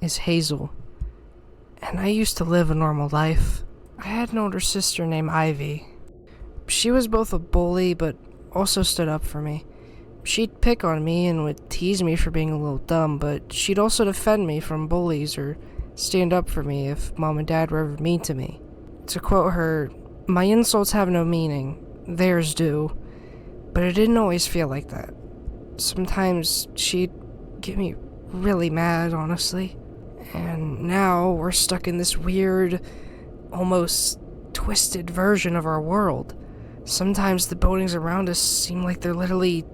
is Hazel, and I used to live a normal life. I had an older sister named Ivy. She was both a bully, but also stood up for me. She'd pick on me and would tease me for being a little dumb, but she'd also defend me from bullies or stand up for me if Mom and Dad were ever mean to me. To quote her, "My insults have no meaning, theirs do." But it didn't always feel like that. Sometimes she'd get me really mad, honestly. And now we're stuck in this weird, almost twisted version of our world. Sometimes the buildings around us seem like they're literally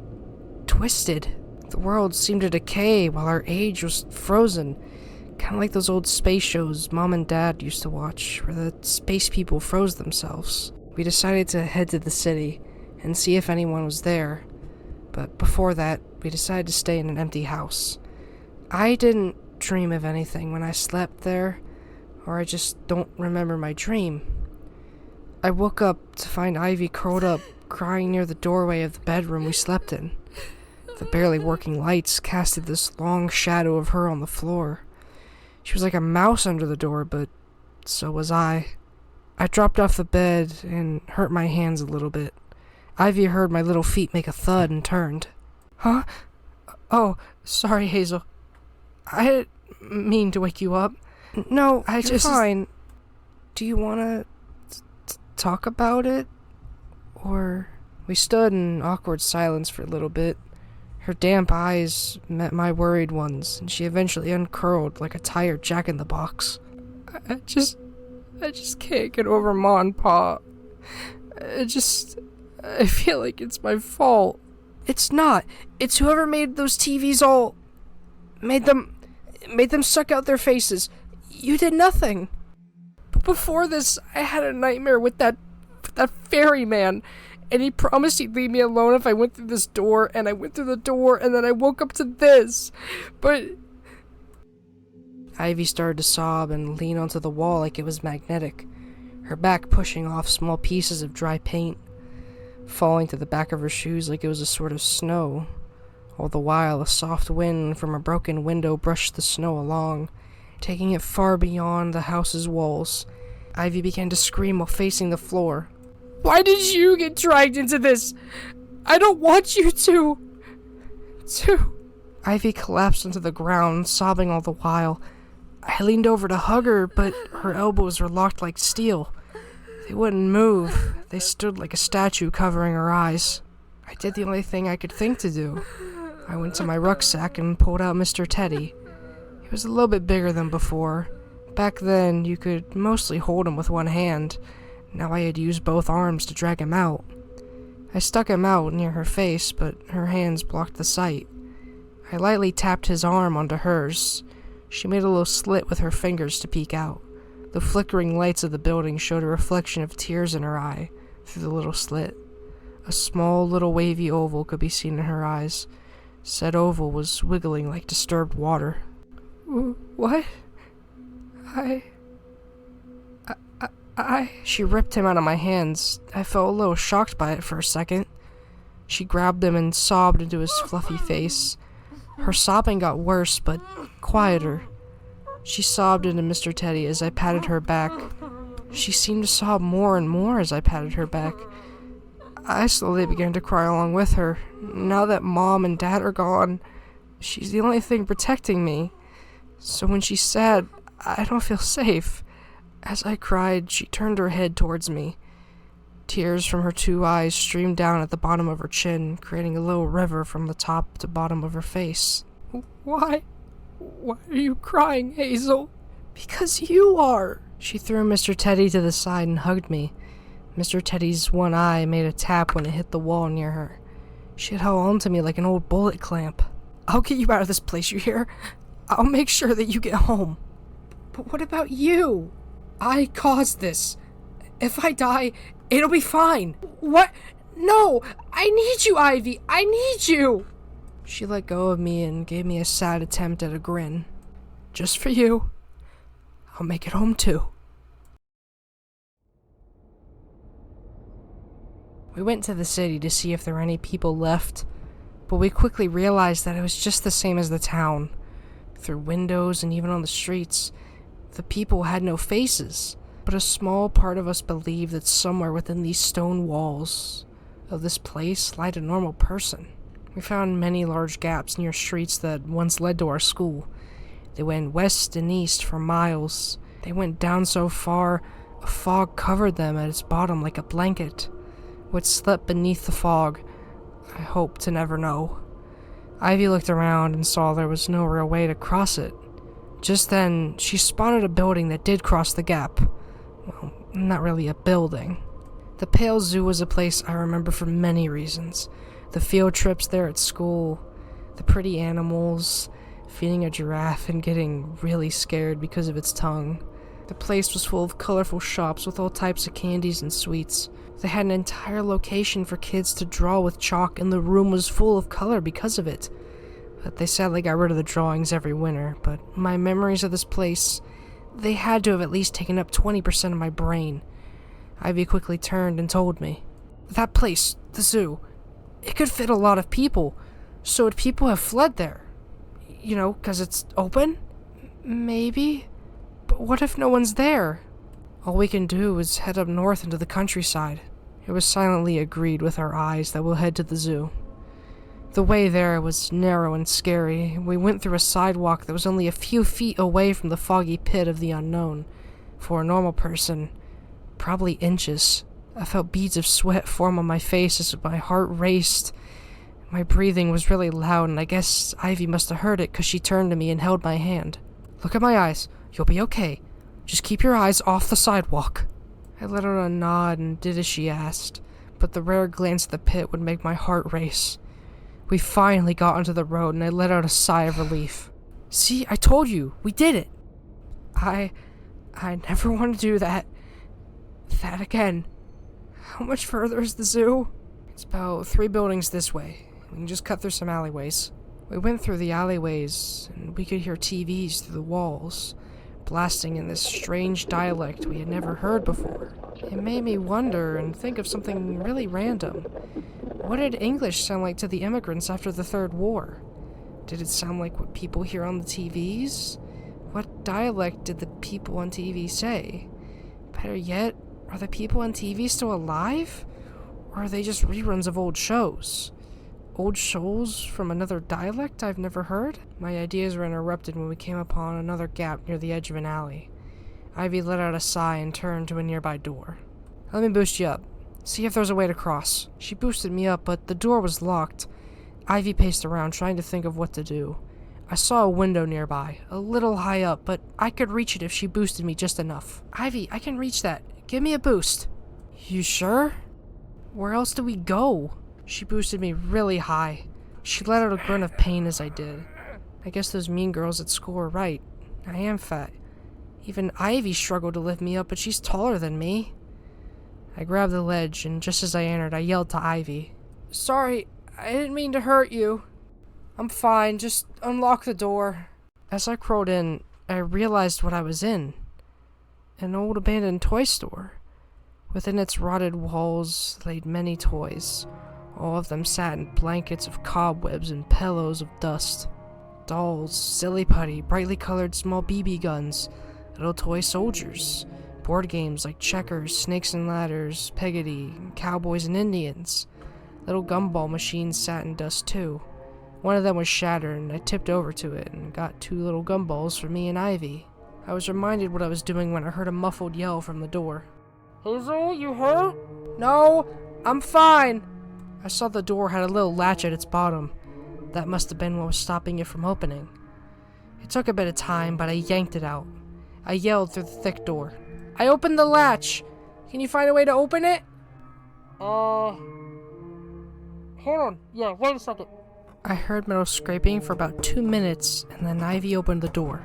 twisted. The world seemed to decay while our age was frozen. Kind of like those old space shows Mom and Dad used to watch, where the space people froze themselves. We decided to head to the city and see if anyone was there. But before that, we decided to stay in an empty house. I didn't dream of anything when I slept there, or I just don't remember my dream. I woke up to find Ivy curled up, crying near the doorway of the bedroom we slept in. The barely working lights casted this long shadow of her on the floor. She was like a mouse under the door, but so was I. I dropped off the bed and hurt my hands a little bit. Ivy heard my little feet make a thud and turned. "Huh? Oh, sorry, Hazel. I didn't mean to wake you up." "No, you're fine. Do you want to talk about it? Or..." We stood in awkward silence for a little bit. Her damp eyes met my worried ones, and she eventually uncurled like a tired jack-in-the-box. I just can't get over Ma and Pa. I feel like it's my fault." "It's not. It's whoever made those TVs all... made them suck out their faces. You did nothing." "But before this, I had a nightmare with that ferryman, and he promised he'd leave me alone if I went through this door, and I went through the door, and then I woke up to this. But..." Ivy started to sob and lean onto the wall like it was magnetic, her back pushing off small pieces of dry paint, falling to the back of her shoes like it was a sort of snow. All the while, a soft wind from a broken window brushed the snow along, taking it far beyond the house's walls. Ivy began to scream while facing the floor. "Why did you get dragged into this? I don't want you to... Ivy collapsed onto the ground, sobbing all the while. I leaned over to hug her, but her elbows were locked like steel. They wouldn't move. They stood like a statue, covering her eyes. I did the only thing I could think to do. I went to my rucksack and pulled out Mr. Teddy. He was a little bit bigger than before. Back then, you could mostly hold him with one hand. Now I had used both arms to drag him out. I stuck him out near her face, but her hands blocked the sight. I lightly tapped his arm onto hers. She made a little slit with her fingers to peek out. The flickering lights of the building showed a reflection of tears in her eye through the little slit. A small little wavy oval could be seen in her eyes. Said oval was wiggling like disturbed water. "What? She ripped him out of my hands. I felt a little shocked by it for a second. She grabbed him and sobbed into his fluffy face. Her sobbing got worse, but quieter. She sobbed into Mr. Teddy as I patted her back. She seemed to sob more and more as I patted her back. I slowly began to cry along with her. Now that Mom and Dad are gone, she's the only thing protecting me. So when she's sad, I don't feel safe. As I cried, she turned her head towards me. Tears from her two eyes streamed down at the bottom of her chin, creating a little river from the top to bottom of her face. Why are you crying, Hazel?" "Because you are." She threw Mr. Teddy to the side and hugged me. Mr. Teddy's one eye made a tap when it hit the wall near her. She had held on to me like an old bullet clamp. "I'll get you out of this place, you hear? I'll make sure that you get home." "But what about you?" "I caused this. If I die, it'll be fine." "What? No! I need you, Ivy! I need you!" She let go of me and gave me a sad attempt at a grin. "Just for you. I'll make it home too." We went to the city to see if there were any people left, but we quickly realized that it was just the same as the town. Through windows and even on the streets, the people had no faces. But a small part of us believed that somewhere within these stone walls of this place lied a normal person. We found many large gaps near streets that once led to our school. They went west and east for miles. They went down so far, a fog covered them at its bottom like a blanket. What slept beneath the fog, I hope to never know. Ivy looked around and saw there was no real way to cross it. Just then, she spotted a building that did cross the gap. Well, not really a building. The Pale Zoo was a place I remember for many reasons. The field trips there at school, the pretty animals, feeding a giraffe and getting really scared because of its tongue. The place was full of colorful shops with all types of candies and sweets. They had an entire location for kids to draw with chalk, and the room was full of color because of it. But they sadly got rid of the drawings every winter. But my memories of this place, they had to have at least taken up 20% of my brain. Ivy quickly turned and told me, "That place, the zoo, it could fit a lot of people. So would people have fled there? You know, 'cause it's open? Maybe. But what if no one's there? All we can do is head up north into the countryside." It was silently agreed with our eyes that we'll head to the zoo. The way there was narrow and scary. We went through a sidewalk that was only a few feet away from the foggy pit of the unknown. For a normal person, probably inches. I felt beads of sweat form on my face as my heart raced. My breathing was really loud, and I guess Ivy must have heard it because she turned to me and held my hand. "Look at my eyes. You'll be okay. Just keep your eyes off the sidewalk." I let out a nod and did as she asked, but the rare glance at the pit would make my heart race. We finally got onto the road, and I let out a sigh of relief. "See, I told you, we did it." I never want to do that again. How much further is the zoo?" "It's about 3 buildings this way. We can just cut through some alleyways." We went through the alleyways, and we could hear TVs through the walls, blasting in this strange dialect we had never heard before. It made me wonder and think of something really random. What did English sound like to the immigrants after the Third War? Did it sound like what people hear on the TVs? What dialect did the people on TV say? Better yet, are the people on TV still alive? Or are they just reruns of old shows? Old shows from another dialect I've never heard? My ideas were interrupted when we came upon another gap near the edge of an alley. Ivy let out a sigh and turned to a nearby door. "Let me boost you up. See if there's a way to cross." She boosted me up, but the door was locked. Ivy paced around, trying to think of what to do. I saw a window nearby, a little high up, but I could reach it if she boosted me just enough. "Ivy, I can reach that. Give me a boost." "You sure? Where else do we go?" She boosted me really high. She let out a grunt of pain as I did. I guess those mean girls at school were right. I am fat. Even Ivy struggled to lift me up, but she's taller than me. I grabbed the ledge, and just as I entered, I yelled to Ivy, "Sorry, I didn't mean to hurt you. I'm fine, just unlock the door." As I crawled in, I realized what I was in. An old abandoned toy store. Within its rotted walls laid many toys. All of them sat in blankets of cobwebs and pillows of dust. Dolls, silly putty, brightly colored small BB guns, little toy soldiers, board games like checkers, snakes and ladders, peggotty, cowboys and Indians. Little gumball machines sat in dust too. One of them was shattered, and I tipped over to it and got 2 little gumballs for me and Ivy. I was reminded what I was doing when I heard a muffled yell from the door. "Hazel, you hurt?" "No, I'm fine." I saw the door had a little latch at its bottom. That must have been what was stopping it from opening. It took a bit of time, but I yanked it out. I yelled through the thick door, "I opened the latch! Can you find a way to open it?" Hold on. Yeah, wait a second. I heard metal scraping for about 2 minutes, and then Ivy opened the door.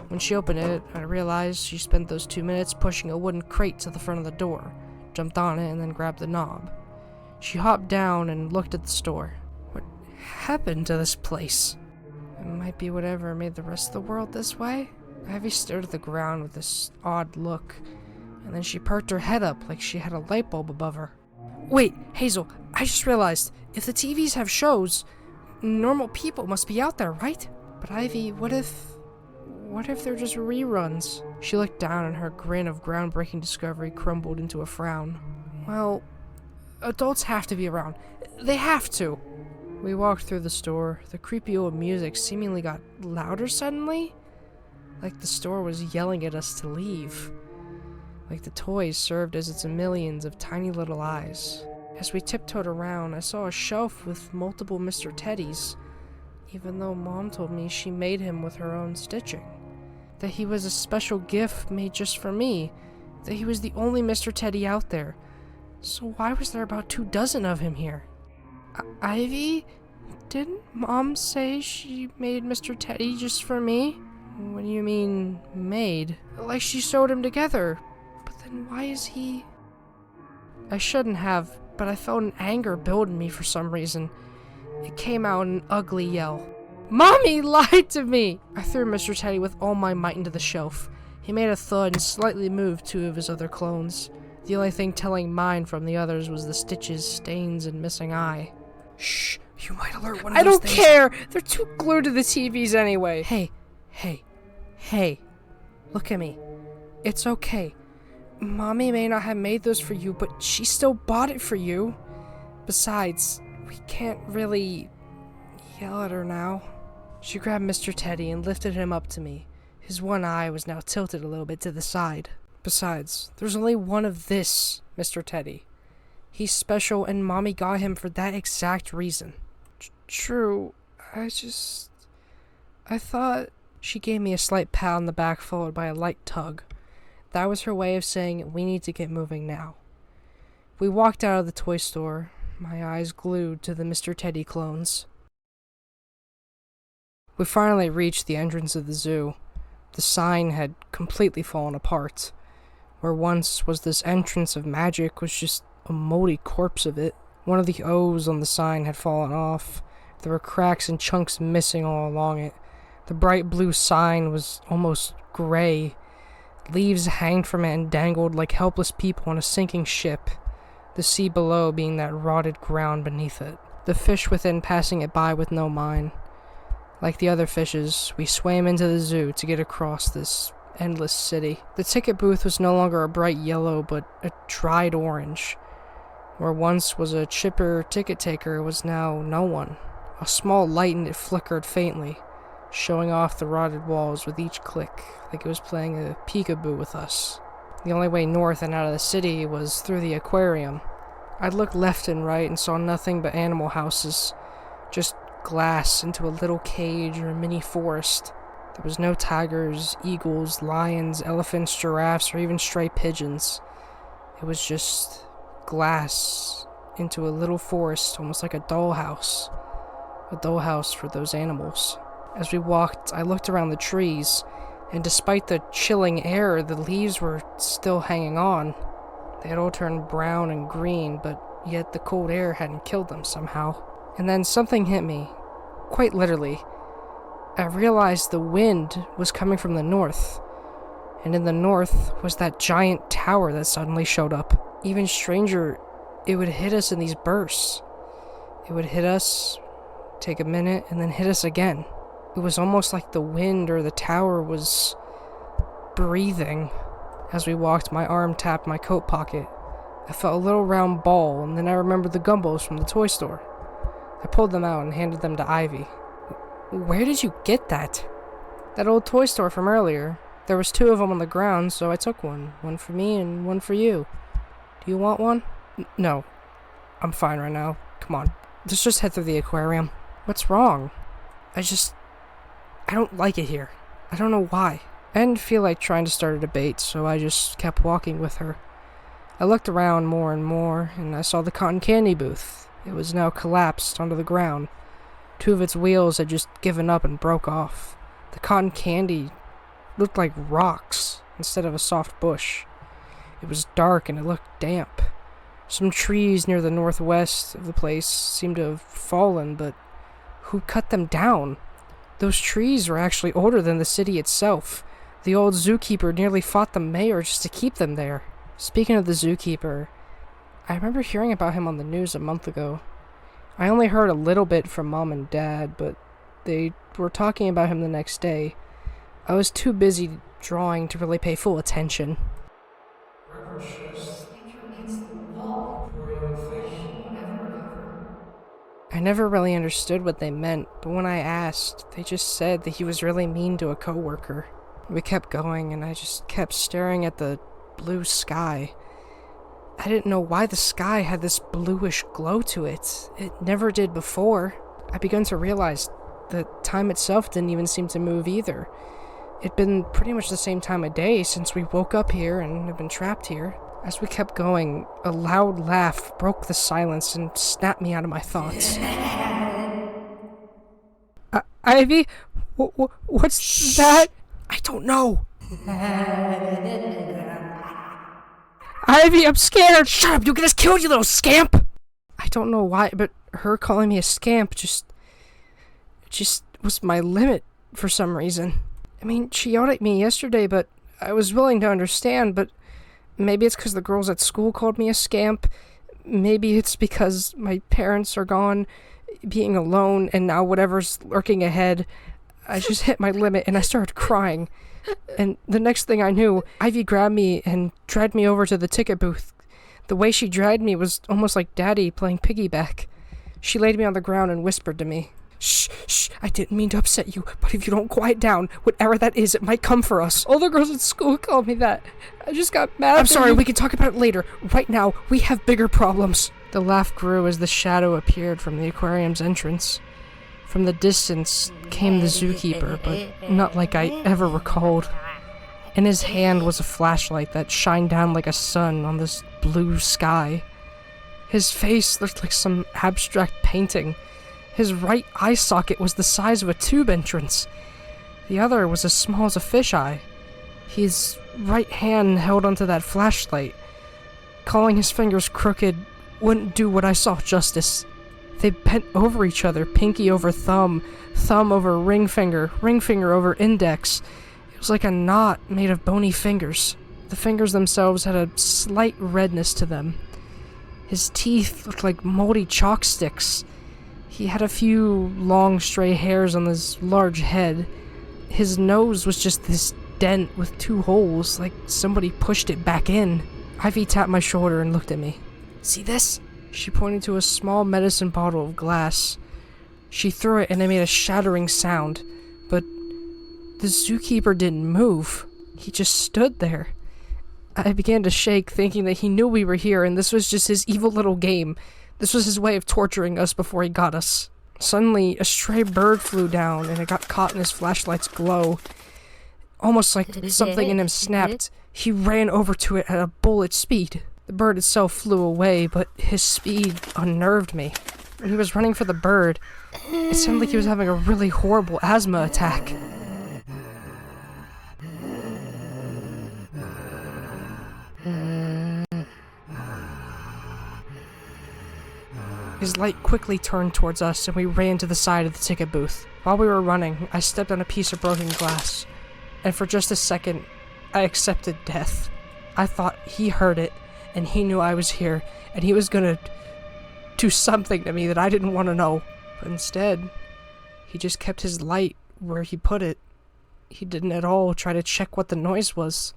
When she opened it, I realized she spent those 2 minutes pushing a wooden crate to the front of the door, jumped on it, and then grabbed the knob. She hopped down and looked at the store. What happened to this place? It might be whatever made the rest of the world this way. Ivy stared at the ground with this odd look, and then she perked her head up like she had a light bulb above her. "Wait, Hazel, I just realized, if the TVs have shows, normal people must be out there, right?" "But Ivy, what if What if they're just reruns? She looked down and her grin of groundbreaking discovery crumbled into a frown. Well, adults have to be around. They have to. We walked through the store. The creepy old music seemingly got louder suddenly. Like the store was yelling at us to leave. Like the toys served as its millions of tiny little eyes. As we tiptoed around, I saw a shelf with multiple Mr. Teddys, even though Mom told me she made him with her own stitching. That he was a special gift made just for me. That he was the only Mr. Teddy out there. So why was there about 24 of him here? Ivy? Didn't Mom say she made Mr. Teddy just for me? What do you mean, made? Like she sewed him together. But then why is he... I shouldn't have, but I felt an anger build in me for some reason. It came out in an ugly yell. Mommy lied to me! I threw Mr. Teddy with all my might into the shelf. He made a thud and slightly moved 2 of his other clones. The only thing telling mine from the others was the stitches, stains, and missing eye. Shh, you might alert one of those things. I don't care! They're too glued to the TVs anyway. Hey. Look at me. It's okay. Mommy may not have made those for you, but she still bought it for you. Besides, we can't really yell at her now. She grabbed Mr. Teddy and lifted him up to me. His one eye was now tilted a little bit to the side. Besides, there's only one of this Mr. Teddy. He's special and Mommy got him for that exact reason. True. I thought... She gave me a slight pat on the back followed by a light tug. That was her way of saying, we need to get moving now. We walked out of the toy store, my eyes glued to the Mr. Teddy clones. We finally reached the entrance of the zoo. The sign had completely fallen apart. Where once was this entrance of magic was just a moldy corpse of it. One of the O's on the sign had fallen off. There were cracks and chunks missing all along it. The bright blue sign was almost gray. Leaves hanged from it and dangled like helpless people on a sinking ship, the sea below being that rotted ground beneath it. The fish within passing it by with no mind. Like the other fishes, we swam into the zoo to get across this endless city. The ticket booth was no longer a bright yellow, but a dried orange. Where once was a chipper ticket taker was now no one. A small light in it flickered faintly, showing off the rotted walls with each click, like it was playing a peekaboo with us. The only way north and out of the city was through the aquarium. I looked left and right and saw nothing but animal houses, just glass into a little cage or a mini forest. There was no tigers, eagles, lions, elephants, giraffes, or even stray pigeons. It was just glass into a little forest, almost like a dollhouse. A dollhouse for those animals. As we walked, I looked around the trees, and despite the chilling air, the leaves were still hanging on. They had all turned brown and green, but yet the cold air hadn't killed them somehow. And then something hit me, quite literally. I realized the wind was coming from the north, and in the north was that giant tower that suddenly showed up. Even stranger, it would hit us in these bursts. It would hit us, take a minute, and then hit us again. It was almost like the wind or the tower was breathing. As we walked, my arm tapped my coat pocket. I felt a little round ball, and then I remembered the gumbos from the toy store. I pulled them out and handed them to Ivy. Where did you get that? That old toy store from earlier. There was 2 of them on the ground, so I took one. One for me and one for you. Do you want one? No. I'm fine right now. Come on. Let's just head through the aquarium. What's wrong? I don't like it here. I don't know why. I didn't feel like trying to start a debate, so I just kept walking with her. I looked around more and more, and I saw the cotton candy booth. It was now collapsed onto the ground. 2 of its wheels had just given up and broke off. The cotton candy looked like rocks instead of a soft bush. It was dark and it looked damp. Some trees near the northwest of the place seemed to have fallen, but who cut them down? Those trees were actually older than the city itself. The old zookeeper nearly fought the mayor just to keep them there. Speaking of the zookeeper, I remember hearing about him on the news a month ago. I only heard a little bit from Mom and Dad, but they were talking about him the next day. I was too busy drawing to really pay full attention. I never really understood what they meant, but when I asked, they just said that he was really mean to a coworker. We kept going, and I just kept staring at the blue sky. I didn't know why the sky had this bluish glow to it. It never did before. I began to realize that time itself didn't even seem to move either. It'd been pretty much the same time of day since we woke up here and have been trapped here. As we kept going, a loud laugh broke the silence and snapped me out of my thoughts. Ivy? What's Shh! That? I don't know. Ivy, I'm scared! Shut up, you'll get us killed, you little scamp! I don't know why, but her calling me a scamp just was my limit for some reason. I mean, she yelled at me yesterday, but I was willing to understand, but maybe it's because the girls at school called me a scamp. Maybe it's because my parents are gone, being alone, and now whatever's lurking ahead. I just hit my limit and I started crying. And the next thing I knew, Ivy grabbed me and dragged me over to the ticket booth. The way she dragged me was almost like Daddy playing piggyback. She laid me on the ground and whispered to me, Shh, I didn't mean to upset you, but if you don't quiet down, whatever that is, it might come for us. All the girls at school called me that. I just got mad. I'm sorry, we can talk about it later. Right now, we have bigger problems. The laugh grew as the shadow appeared from the aquarium's entrance. From the distance came the zookeeper, but not like I ever recalled. In his hand was a flashlight that shined down like a sun on this blue sky. His face looked like some abstract painting. His right eye socket was the size of a tube entrance. The other was as small as a fisheye. His right hand held onto that flashlight. Calling his fingers crooked wouldn't do what I saw justice. They bent over each other, pinky over thumb, thumb over ring finger over index. It was like a knot made of bony fingers. The fingers themselves had a slight redness to them. His teeth looked like moldy chalk sticks. He had a few long stray hairs on his large head. His nose was just this dent with two holes, like somebody pushed it back in. Ivy tapped my shoulder and looked at me. See this? She pointed to a small medicine bottle of glass. She threw it and it made a shattering sound, but the zookeeper didn't move. He just stood there. I began to shake, thinking that he knew we were here and this was just his evil little game. This was his way of torturing us before he got us. Suddenly, a stray bird flew down and it got caught in his flashlight's glow. Almost like something in him snapped. He ran over to it at a bullet speed. The bird itself flew away, but his speed unnerved me. When he was running for the bird, it sounded like he was having a really horrible asthma attack. His light quickly turned towards us, and we ran to the side of the ticket booth. While we were running, I stepped on a piece of broken glass, and for just a second, I accepted death. I thought he heard it, and he knew I was here, and he was gonna do something to me that I didn't want to know. But instead, he just kept his light where he put it. He didn't at all try to check what the noise was.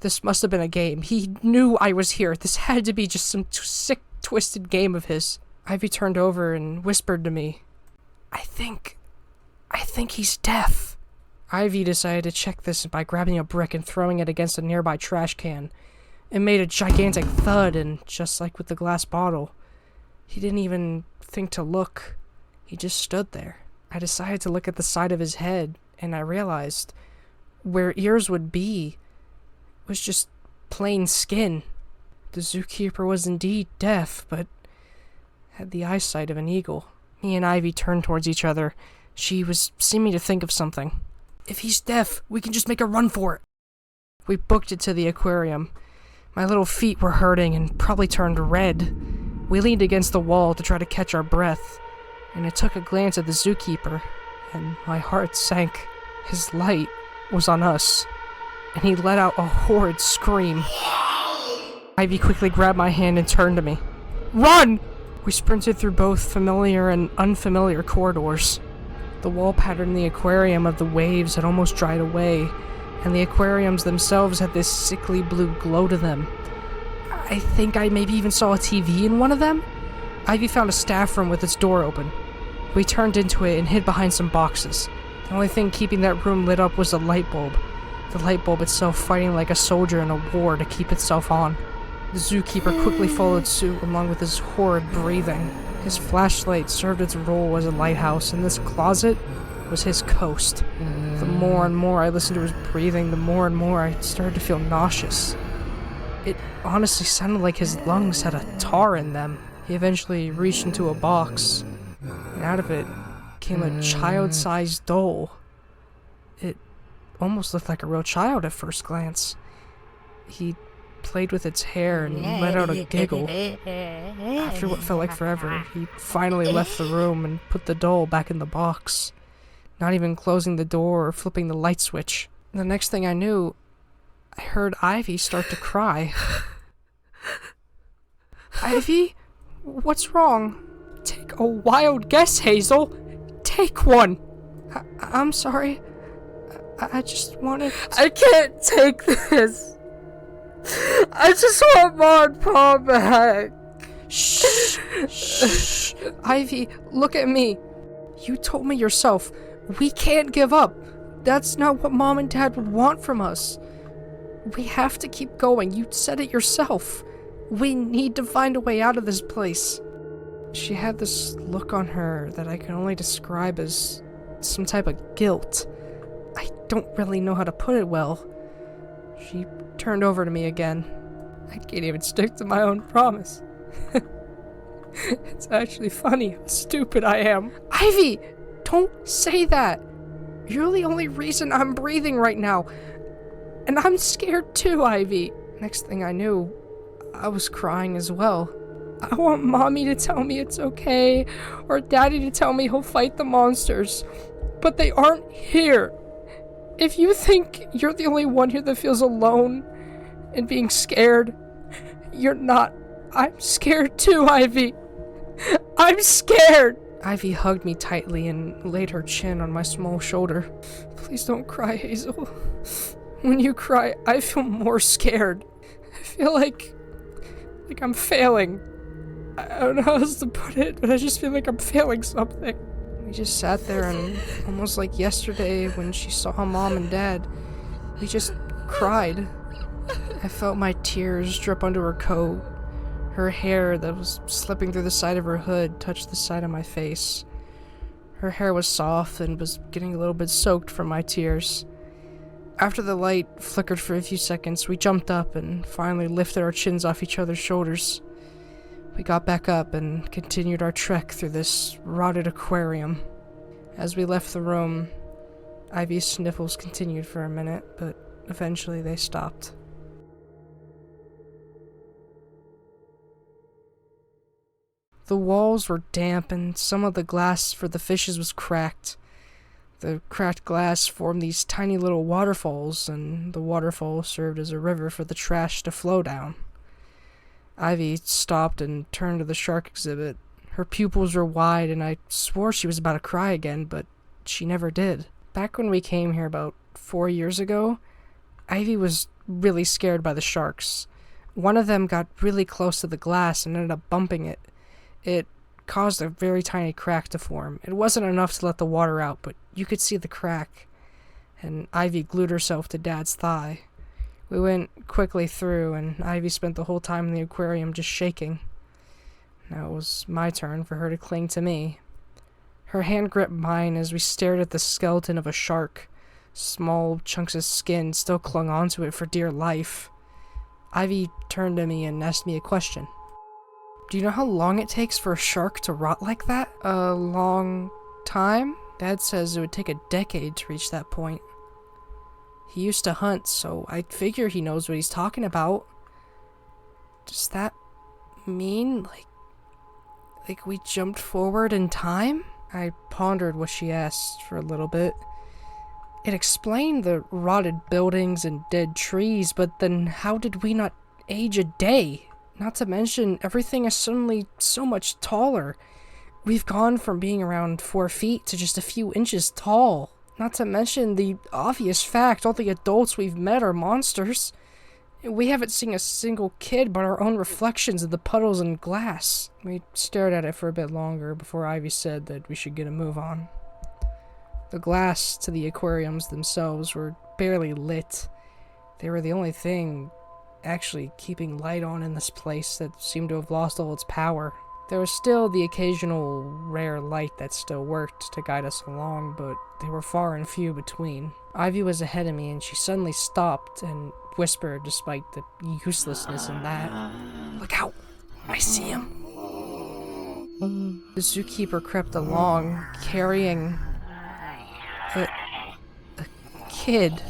This must have been a game. He knew I was here. This had to be just some sick, twisted game of his. Ivy turned over and whispered to me, I think he's deaf. Ivy decided to check this by grabbing a brick and throwing it against a nearby trash can. It made a gigantic thud, and just like with the glass bottle, he didn't even think to look. He just stood there. I decided to look at the side of his head, and I realized where ears would be was just plain skin. The zookeeper was indeed deaf, but had the eyesight of an eagle. Me and Ivy turned towards each other. She was seeming to think of something. If he's deaf, we can just make a run for it. We booked it to the aquarium. My little feet were hurting and probably turned red. We leaned against the wall to try to catch our breath, and I took a glance at the zookeeper, and my heart sank. His light was on us, and he let out a horrid scream. Ivy quickly grabbed my hand and turned to me. Run! We sprinted through both familiar and unfamiliar corridors. The wall pattern in the aquarium of the waves had almost dried away, and the aquariums themselves had this sickly blue glow to them. I think I maybe even saw a TV in one of them. Ivy found a staff room with its door open. We turned into it and hid behind some boxes. The only thing keeping that room lit up was the light bulb itself fighting like a soldier in a war to keep itself on. The zookeeper quickly followed suit along with his horrid breathing. His flashlight served its role as a lighthouse, and this closet was his coast. The more and more I listened to his breathing, the more and more I started to feel nauseous. It honestly sounded like his lungs had a tar in them. He eventually reached into a box, and out of it came a child-sized doll. It almost looked like a real child at first glance. He played with its hair and let out a giggle. After what felt like forever, he finally left the room and put the doll back in the box, not even closing the door or flipping the light switch. The next thing I knew, I heard Ivy start to cry. Ivy? What's wrong? Take a wild guess, Hazel. Take one. I'm sorry. I just wanted... I can't take this. I just want Mom and Pa back. Shh. Shh. Ivy, look at me. You told me yourself, we can't give up. That's not what Mom and Dad would want from us. We have to keep going. You said it yourself. We need to find a way out of this place. She had this look on her that I can only describe as some type of guilt. I don't really know how to put it well. She turned over to me again. I can't even stick to my own promise. It's actually funny how stupid I am. Ivy! Don't say that! You're the only reason I'm breathing right now. And I'm scared too, Ivy. Next thing I knew, I was crying as well. I want Mommy to tell me it's okay, or Daddy to tell me he'll fight the monsters. But they aren't here. If you think you're the only one here that feels alone and being scared, you're not. I'm scared too, Ivy. I'm scared! Ivy hugged me tightly and laid her chin on my small shoulder. Please don't cry, Hazel. When you cry, I feel more scared. I feel like I'm failing. I don't know how else to put it, but I just feel like I'm failing something. We just sat there and, almost like yesterday when she saw Mom and Dad, we just cried. I felt my tears drip onto her coat. Her hair that was slipping through the side of her hood touched the side of my face. Her hair was soft and was getting a little bit soaked from my tears. After the light flickered for a few seconds, we jumped up and finally lifted our chins off each other's shoulders. We got back up and continued our trek through this rotted aquarium. As we left the room, Ivy's sniffles continued for a minute, but eventually they stopped. The walls were damp and some of the glass for the fishes was cracked. The cracked glass formed these tiny little waterfalls, and the waterfall served as a river for the trash to flow down. Ivy stopped and turned to the shark exhibit. Her pupils were wide, and I swore she was about to cry again, but she never did. Back when we came here about 4 years ago, Ivy was really scared by the sharks. One of them got really close to the glass and ended up bumping it. It caused a very tiny crack to form. It wasn't enough to let the water out, but you could see the crack, and Ivy glued herself to Dad's thigh. We went quickly through, and Ivy spent the whole time in the aquarium just shaking. Now it was my turn for her to cling to me. Her hand gripped mine as we stared at the skeleton of a shark. Small chunks of skin still clung onto it for dear life. Ivy turned to me and asked me a question. Do you know how long it takes for a shark to rot like that? A long time? Dad says it would take a decade to reach that point. He used to hunt, so I figure he knows what he's talking about. Does that mean, like we jumped forward in time? I pondered what she asked for a little bit. It explained the rotted buildings and dead trees, but then how did we not age a day? Not to mention, everything is suddenly so much taller. We've gone from being around 4 feet to just a few inches tall. Not to mention the obvious fact all the adults we've met are monsters. We haven't seen a single kid but our own reflections in the puddles and glass. We stared at it for a bit longer before Ivy said that we should get a move on. The glass to the aquariums themselves were barely lit. They were the only thing actually keeping light on in this place that seemed to have lost all its power. There was still the occasional rare light that still worked to guide us along, but they were far and few between. Ivy was ahead of me, and she suddenly stopped and whispered, despite the uselessness in that. "Look out! I see him!" The zookeeper crept along, carrying a kid.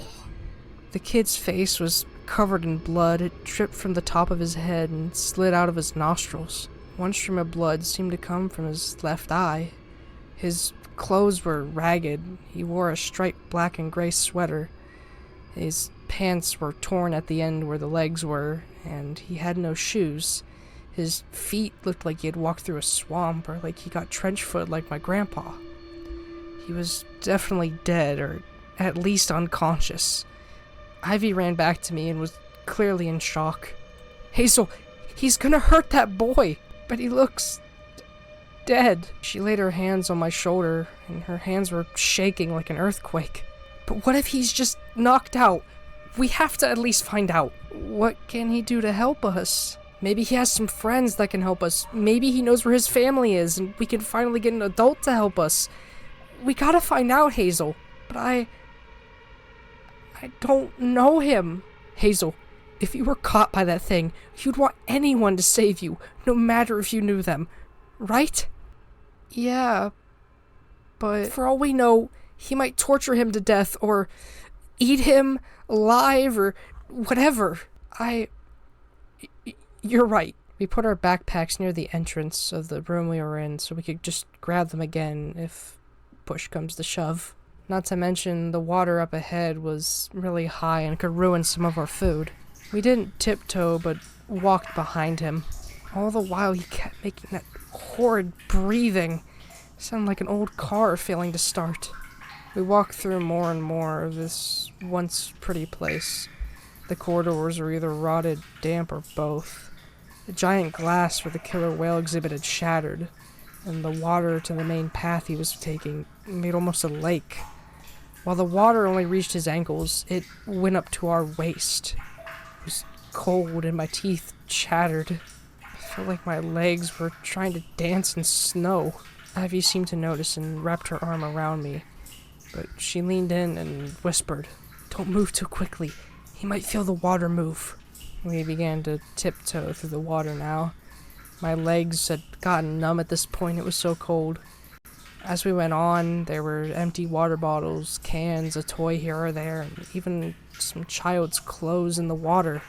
The kid's face was covered in blood. It dripped from the top of his head and slid out of his nostrils. One stream of blood seemed to come from his left eye. His clothes were ragged. He wore a striped black and gray sweater. His pants were torn at the end where the legs were, and he had no shoes. His feet looked like he had walked through a swamp, or like he got trench-foot like my grandpa. He was definitely dead, or at least unconscious. Ivy ran back to me and was clearly in shock. "Hazel, he's gonna hurt that boy, but he looks dead." She laid her hands on my shoulder, and her hands were shaking like an earthquake. "But what if he's just knocked out? We have to at least find out. What can he do to help us? Maybe he has some friends that can help us. Maybe he knows where his family is, and we can finally get an adult to help us. We gotta find out, Hazel. But I don't know him." "Hazel, if you were caught by that thing, you'd want anyone to save you, no matter if you knew them, right?" "Yeah, but for all we know, he might torture him to death, or eat him alive, or whatever. You're right." We put our backpacks near the entrance of the room we were in so we could just grab them again if push comes to shove. Not to mention, the water up ahead was really high and could ruin some of our food. We didn't tiptoe, but walked behind him. All the while, he kept making that horrid breathing. Sounded like an old car failing to start. We walked through more and more of this once pretty place. The corridors were either rotted, damp, or both. The giant glass where the killer whale exhibit had shattered, and the water to the main path he was taking made almost a lake. While the water only reached his ankles, it went up to our waist. It was cold and my teeth chattered. I felt like my legs were trying to dance in snow. Ivy seemed to notice and wrapped her arm around me, but she leaned in and whispered, "Don't move too quickly. He might feel the water move." We began to tiptoe through the water now. My legs had gotten numb at this point, it was so cold. As we went on, there were empty water bottles, cans, a toy here or there, and even some child's clothes in the water.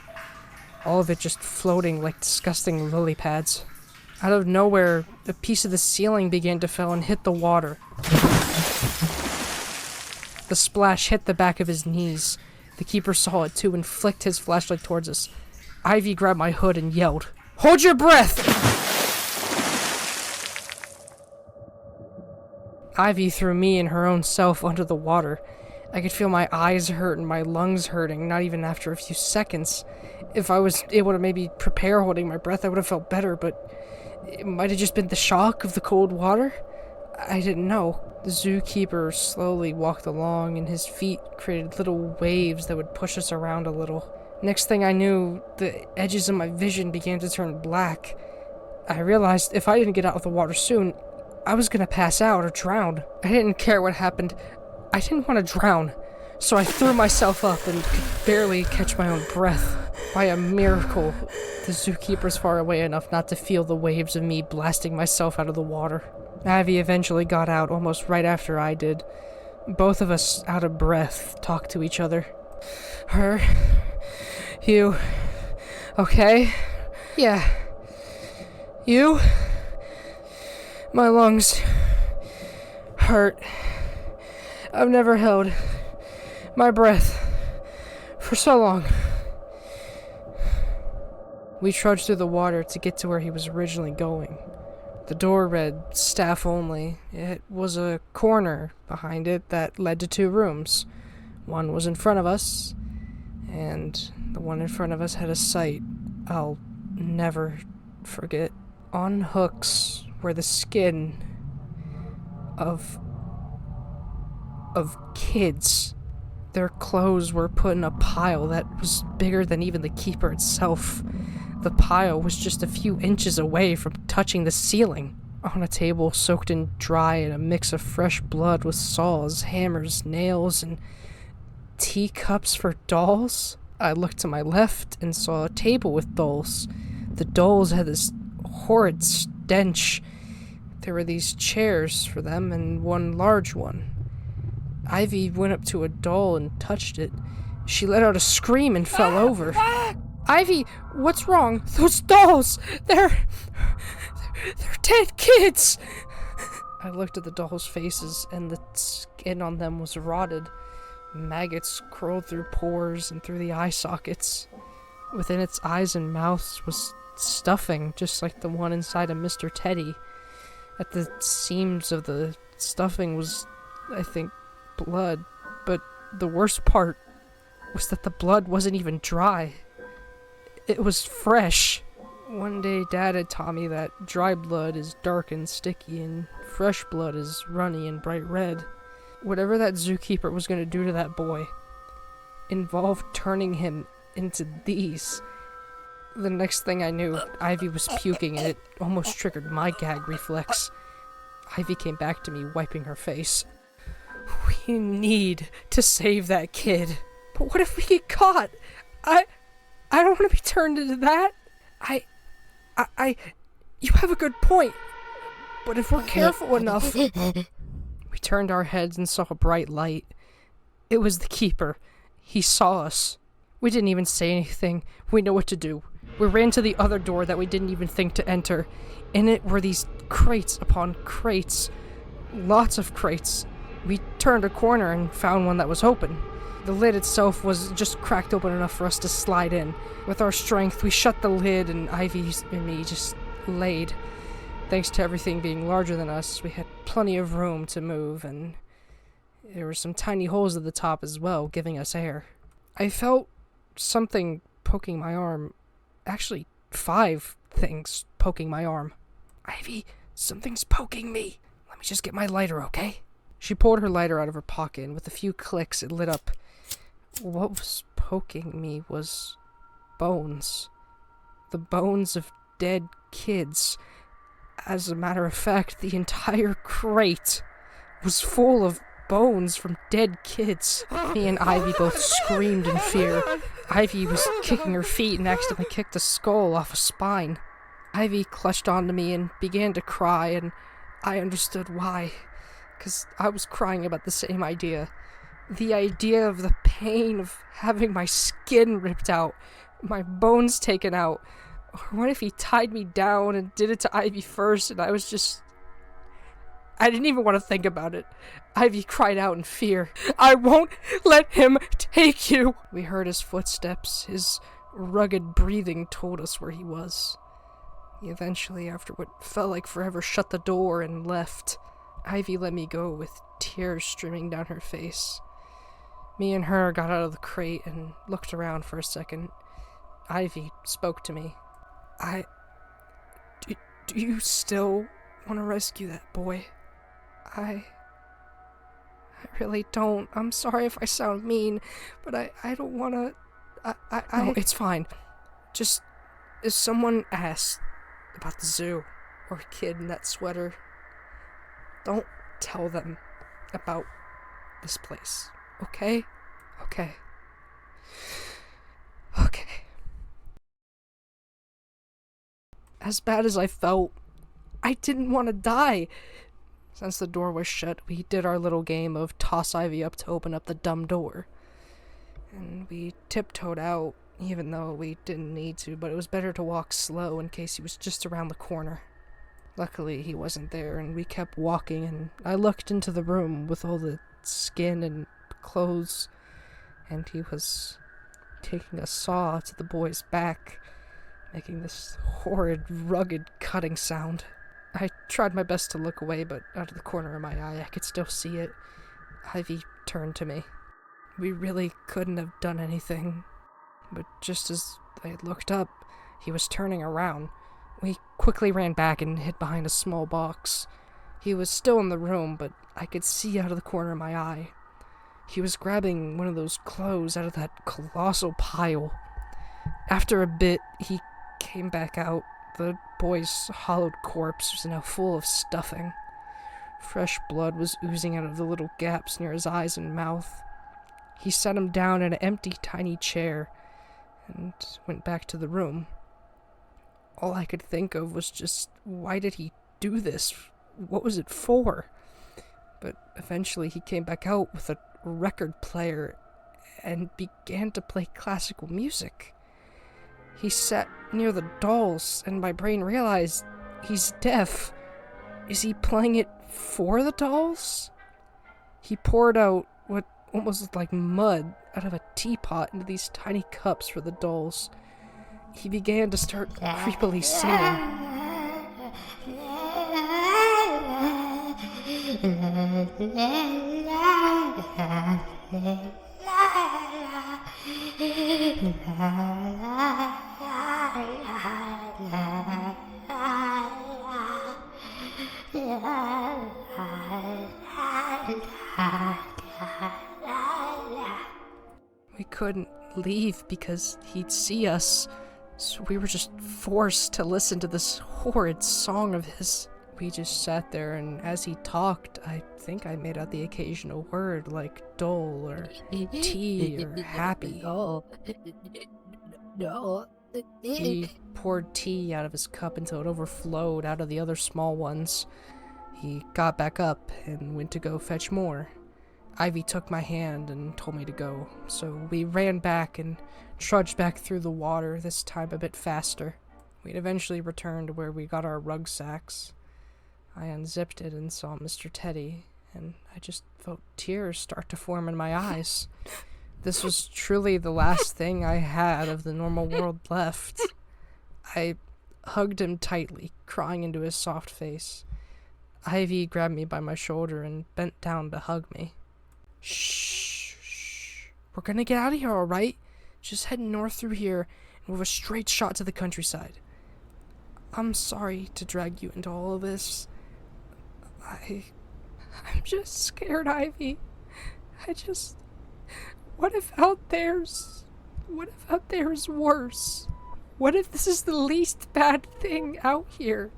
All of it just floating like disgusting lily pads. Out of nowhere, a piece of the ceiling began to fall and hit the water. The splash hit the back of his knees. The keeper saw it too and flicked his flashlight towards us. Ivy grabbed my hood and yelled, "Hold your breath!" Ivy threw me and her own self under the water. I could feel my eyes hurt and my lungs hurting, not even after a few seconds. If I was able to maybe prepare holding my breath, I would have felt better, but it might have just been the shock of the cold water. I didn't know. The zookeeper slowly walked along, and his feet created little waves that would push us around a little. Next thing I knew, the edges of my vision began to turn black. I realized if I didn't get out of the water soon, I was gonna pass out or drown. I didn't care what happened. I didn't want to drown. So I threw myself up and could barely catch my own breath. By a miracle, the zookeeper's far away enough not to feel the waves of me blasting myself out of the water. Ivy eventually got out almost right after I did. Both of us, out of breath, talked to each other. "Her? You? Okay? Yeah. You? My lungs hurt. I've never held my breath for so long." We trudged through the water to get to where he was originally going. The door read staff only. It was a corner behind it that led to 2 rooms. One was in front of us, and the one in front of us had a sight I'll never forget. On hooks were the skin of kids. Their clothes were put in a pile that was bigger than even the keeper itself. The pile was just a few inches away from touching the ceiling. On a table soaked in dry and a mix of fresh blood with saws, hammers, nails, and teacups for dolls. I looked to my left and saw a table with dolls. The dolls had this horrid stench. There were these chairs for them and one large one. Ivy went up to a doll and touched it. She let out a scream and fell over. Ivy, what's wrong? Those dolls! They're dead kids! I looked at the dolls' faces, and the skin on them was rotted. Maggots crawled through pores and through the eye sockets. Within its eyes and mouths was stuffing, just like the one inside of Mr. Teddy. At the seams of the stuffing was, I think, blood, but the worst part was that the blood wasn't even dry. It was fresh. One day Dad had taught me that dry blood is dark and sticky and fresh blood is runny and bright red. Whatever that zookeeper was going to do to that boy involved turning him into these. The next thing I knew, Ivy was puking and it almost triggered my gag reflex. Ivy came back to me, wiping her face. We need to save that kid. But what if we get caught? I don't want to be turned into that. You have a good point. But if we're careful enough... We turned our heads and saw a bright light. It was the keeper. He saw us. We didn't even say anything. We know what to do. We ran to the other door that we didn't even think to enter. In it were these crates upon crates. Lots of crates. We turned a corner and found one that was open. The lid itself was just cracked open enough for us to slide in. With our strength, we shut the lid and Ivy and me just laid. Thanks to everything being larger than us, we had plenty of room to move, and there were some tiny holes at the top as well, giving us air. I felt something poking my arm. Actually, 5 things poking my arm. Ivy, something's poking me. Let me just get my lighter, okay? She pulled her lighter out of her pocket, and with a few clicks, it lit up. What was poking me was bones. The bones of dead kids. As a matter of fact, the entire crate was full of bones from dead kids. Me and Ivy both screamed in fear. Ivy was kicking her feet and accidentally kicked a skull off a spine. Ivy clutched onto me and began to cry, and I understood why. 'Cause I was crying about the same idea. The idea of the pain of having my skin ripped out, my bones taken out. Or what if he tied me down and did it to Ivy first, and I didn't even want to think about it. Ivy cried out in fear. I won't let him take you! We heard his footsteps. His rugged breathing told us where he was. He eventually, after what felt like forever, shut the door and left. Ivy let me go with tears streaming down her face. Me and her got out of the crate and looked around for a second. Ivy spoke to me. Do you still want to rescue that boy? I really don't. I'm sorry if I sound mean, but I don't want to... No, it's fine. Just, if someone asks about the zoo or a kid in that sweater, don't tell them about this place, okay? Okay. As bad as I felt, I didn't want to die. Since the door was shut, we did our little game of toss Ivy up to open up the dumb door. And we tiptoed out, even though we didn't need to, but it was better to walk slow in case he was just around the corner. Luckily, he wasn't there, and we kept walking, and I looked into the room with all the skin and clothes, and he was taking a saw to the boy's back, making this horrid, rugged cutting sound. I tried my best to look away, but out of the corner of my eye, I could still see it. Ivy turned to me. We really couldn't have done anything. But just as I looked up, he was turning around. We quickly ran back and hid behind a small box. He was still in the room, but I could see out of the corner of my eye. He was grabbing one of those clothes out of that colossal pile. After a bit, he came back out. The boy's hollowed corpse was now full of stuffing. Fresh blood was oozing out of the little gaps near his eyes and mouth. He sat him down in an empty, tiny chair and went back to the room. All I could think of was just, why did he do this? What was it for? But eventually he came back out with a record player and began to play classical music. He sat near the dolls, and my brain realized he's deaf. Is he playing it for the dolls? He poured out what almost looked like mud out of a teapot into these tiny cups for the dolls. He began to start creepily singing. We couldn't leave because he'd see us, so we were just forced to listen to this horrid song of his. We just sat there, and as he talked, I think I made out the occasional word like dull or tea or happy. No. He poured tea out of his cup until it overflowed out of the other small ones. He got back up and went to go fetch more. Ivy took my hand and told me to go, so we ran back and trudged back through the water, this time a bit faster. We'd eventually returned to where we got our rucksacks. I unzipped it and saw Mr. Teddy, and I just felt tears start to form in my eyes. This was truly the last thing I had of the normal world left. I hugged him tightly, crying into his soft face. Ivy grabbed me by my shoulder and bent down to hug me. Shh. We're gonna get out of here, alright? Just head north through here, and we'll have a straight shot to the countryside. I'm sorry to drag you into all of this. I'm just scared, Ivy. What if out there's worse? What if this is the least bad thing out here?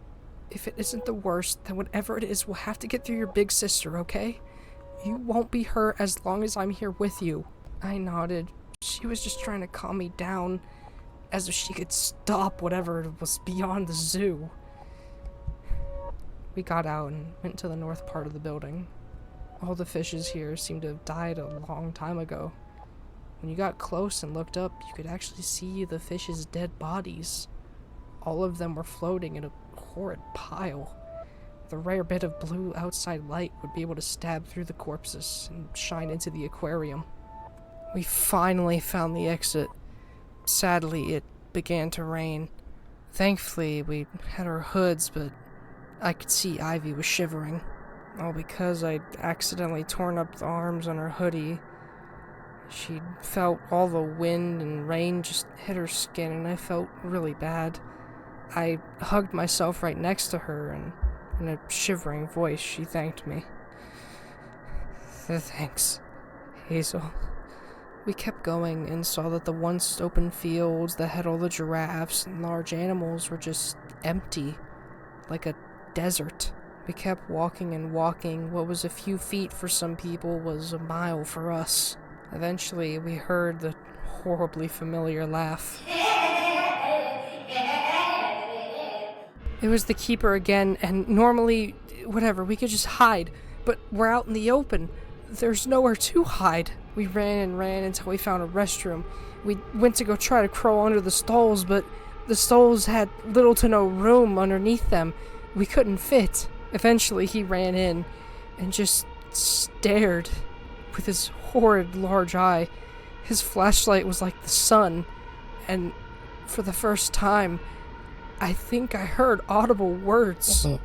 If it isn't the worst, then whatever it is, we'll have to get through your big sister, okay? You won't be hurt as long as I'm here with you. I nodded. She was just trying to calm me down, as if she could stop whatever was beyond the zoo. We got out and went to the north part of the building. All the fishes here seemed to have died a long time ago. When you got close and looked up, you could actually see the fish's dead bodies. All of them were floating in a horrid pile. The rare bit of blue outside light would be able to stab through the corpses and shine into the aquarium. We finally found the exit. Sadly, it began to rain. Thankfully, we had our hoods, but I could see Ivy was shivering. All because I'd accidentally torn up the arms on her hoodie. She'd felt all the wind and rain just hit her skin, and I felt really bad. I hugged myself right next to her, and in a shivering voice, she thanked me. Thanks, Hazel. We kept going and saw that the once open fields that had all the giraffes and large animals were just empty, like a desert. We kept walking and walking. What was a few feet for some people was a mile for us. Eventually, we heard the horribly familiar laugh. It was the keeper again, and normally, whatever, we could just hide, but we're out in the open. There's nowhere to hide. We ran and ran until we found a restroom. We went to go try to crawl under the stalls, but the stalls had little to no room underneath them. We couldn't fit. Eventually, he ran in and just stared with his horrid large eye. His flashlight was like the sun, and for the first time, I think I heard audible words. Friend.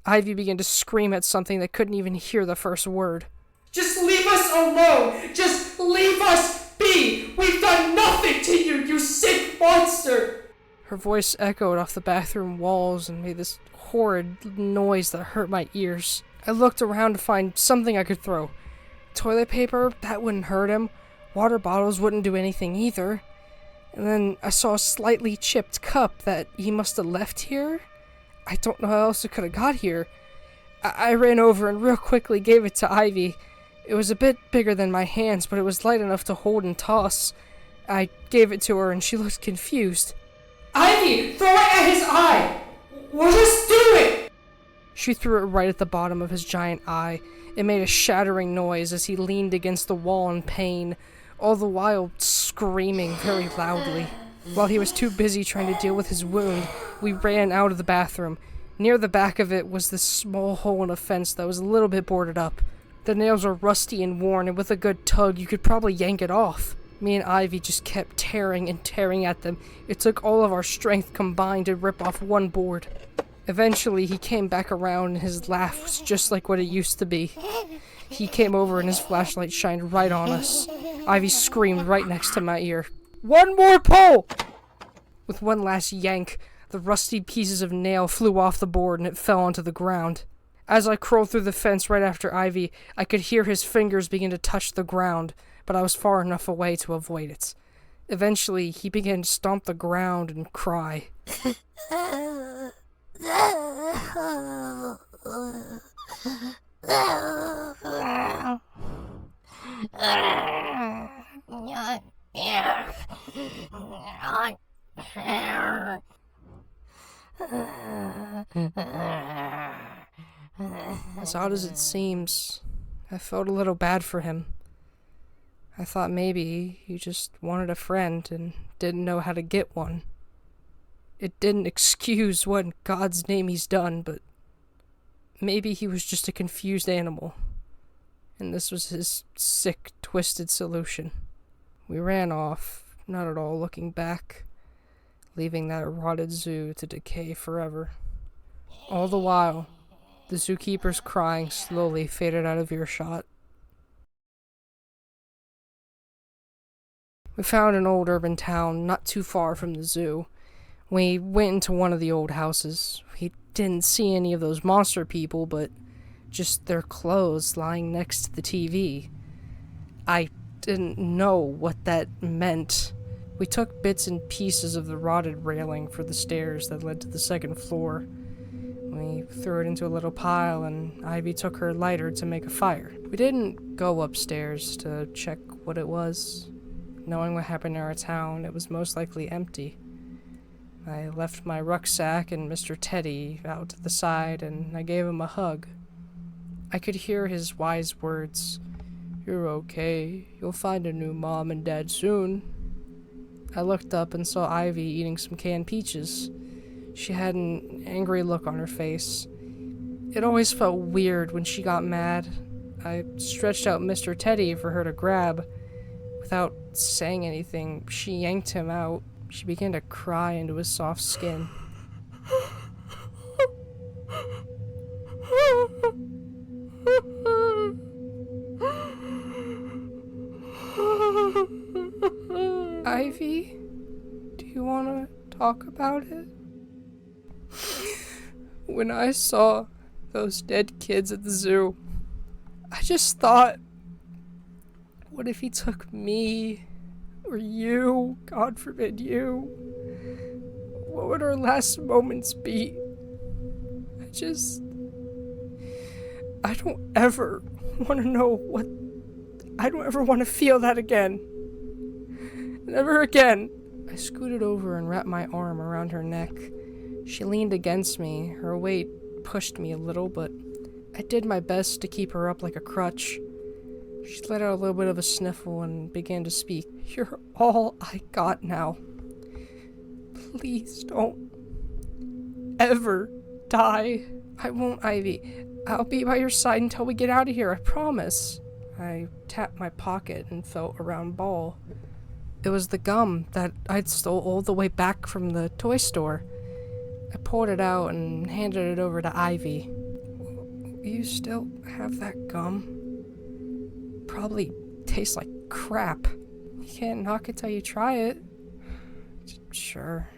Ivy began to scream at something that couldn't even hear the first word. Just leave us alone! Just leave us be! We've done nothing to you, you sick monster! Her voice echoed off the bathroom walls and made this horrid noise that hurt my ears. I looked around to find something I could throw. Toilet paper? That wouldn't hurt him. Water bottles wouldn't do anything either. And then I saw a slightly chipped cup that he must have left here. I don't know how else it could have got here. I ran over and real quickly gave it to Ivy. It was a bit bigger than my hands, but it was light enough to hold and toss. I gave it to her and she looked confused. Ivy, throw it at his eye! We'll just do it! She threw it right at the bottom of his giant eye. It made a shattering noise as he leaned against the wall in pain, all the while screaming very loudly. While he was too busy trying to deal with his wound, we ran out of the bathroom. Near the back of it was this small hole in a fence that was a little bit boarded up. The nails were rusty and worn, and with a good tug, you could probably yank it off. Me and Ivy just kept tearing and tearing at them. It took all of our strength combined to rip off one board. Eventually, he came back around, and his laugh was just like what it used to be. He came over, and his flashlight shined right on us. Ivy screamed right next to my ear. "One more pull!" With one last yank, the rusty pieces of nail flew off the board and it fell onto the ground. As I crawled through the fence right after Ivy, I could hear his fingers begin to touch the ground, but I was far enough away to avoid it. Eventually, he began to stomp the ground and cry. As odd as it seems, I felt a little bad for him. I thought maybe he just wanted a friend and didn't know how to get one. It didn't excuse what in God's name he's done, but maybe he was just a confused animal, and this was his sick, twisted solution. We ran off, not at all looking back, leaving that rotted zoo to decay forever. All the while, the zookeeper's crying slowly faded out of earshot. We found an old urban town not too far from the zoo. We went into one of the old houses. We didn't see any of those monster people, but just their clothes lying next to the TV. I didn't know what that meant. We took bits and pieces of the rotted railing for the stairs that led to the second floor. We threw it into a little pile, and Ivy took her lighter to make a fire. We didn't go upstairs to check what it was. Knowing what happened in our town, it was most likely empty. I left my rucksack and Mr. Teddy out to the side, and I gave him a hug. I could hear his wise words. "You're okay. You'll find a new mom and dad soon." I looked up and saw Ivy eating some canned peaches. She had an angry look on her face. It always felt weird when she got mad. I stretched out Mr. Teddy for her to grab. Without saying anything, she yanked him out. She began to cry into his soft skin. Ivy, do you want to talk about it? When I saw those dead kids at the zoo, I just thought, what if he took me, or you, God forbid you? What would our last moments be? I don't ever want to know what, I don't ever want to feel that again. Never again. I scooted over and wrapped my arm around her neck. She leaned against me. Her weight pushed me a little, but I did my best to keep her up like a crutch. She let out a little bit of a sniffle and began to speak. "You're all I got now. Please don't ever die. I won't, Ivy. I'll be by your side until we get out of here, I promise. I tapped my pocket and felt a round ball. It was the gum that I'd stole all the way back from the toy store. I pulled it out and handed it over to Ivy. You still have that gum? Probably tastes like crap. You can't knock it till you try it. Sure.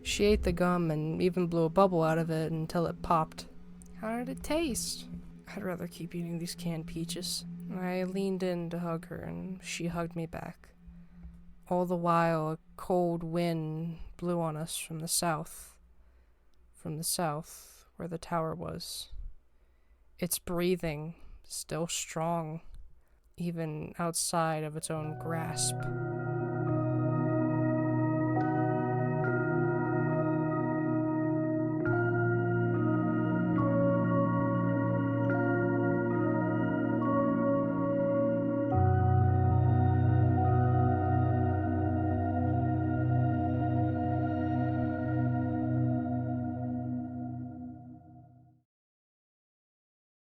She ate the gum and even blew a bubble out of it until it popped. How did it taste? I'd rather keep eating these canned peaches. I leaned in to hug her and she hugged me back. All the while, a cold wind blew on us from the south. From the south, where the tower was. Its breathing, still strong, even outside of its own grasp.